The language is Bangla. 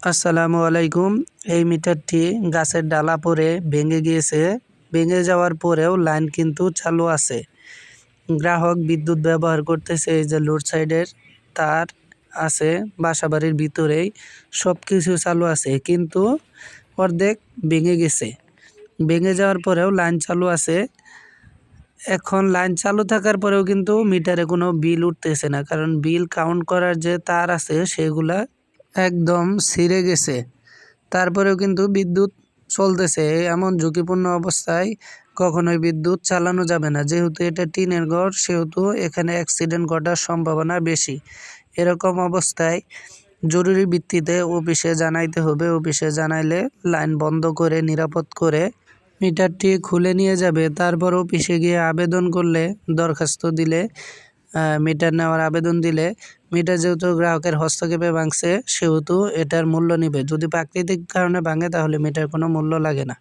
আসসালামু আলাইকুম। এই মিটারটি গাছের ডালা পড়ে ভেঙে গিয়েছে। ভেঙে যাওয়ার পরেও লাইন কিন্তু চালু আছে। গ্রাহক বিদ্যুৎ ব্যবহার করতেছে। এই যে লোড সাইডের তার আছে বাসাবাড়ির ভিতরেই, সব কিছু চালু আছে, কিন্তু অর্ধেক ভেঙে গেছে। ভেঙে যাওয়ার পরেও লাইন চালু আছে। এখন লাইন চালু থাকার পরেও কিন্তু মিটারে কোনো বিল উঠতেছে না, কারণ বিল কাউন্ট করার যে তার আছে সেগুলা একদম ছিঁড়ে গেছে। তারপরেও কিন্তু বিদ্যুৎ চলতেছে। এমন ঝুঁকিপূর্ণ অবস্থায় কখনোই বিদ্যুৎ চালানো যাবে না। যেহেতু এটা টিনের ঘর, সেহেতু এখানে অ্যাক্সিডেন্ট ঘটার সম্ভাবনা বেশি। এরকম অবস্থায় জরুরি ভিত্তিতে অফিসে জানাইতে হবে। অফিসে জানাইলে লাইন বন্ধ করে নিরাপদ করে মিটারটি খুলে নিয়ে যাবে। তারপর অফিসে গিয়ে আবেদন করলে, দরখাস্ত দিলে, মিটার নেওয়ার আবেদন দিলে, মিটার যেহেতু গ্রাহকের হস্তক্ষেপে ভাঙছে সেহেতু এটার মূল্য নিবে। যদি প্রাকৃতিক কারণে ভাঙে তাহলে মিটার কোনো মূল্য লাগে না।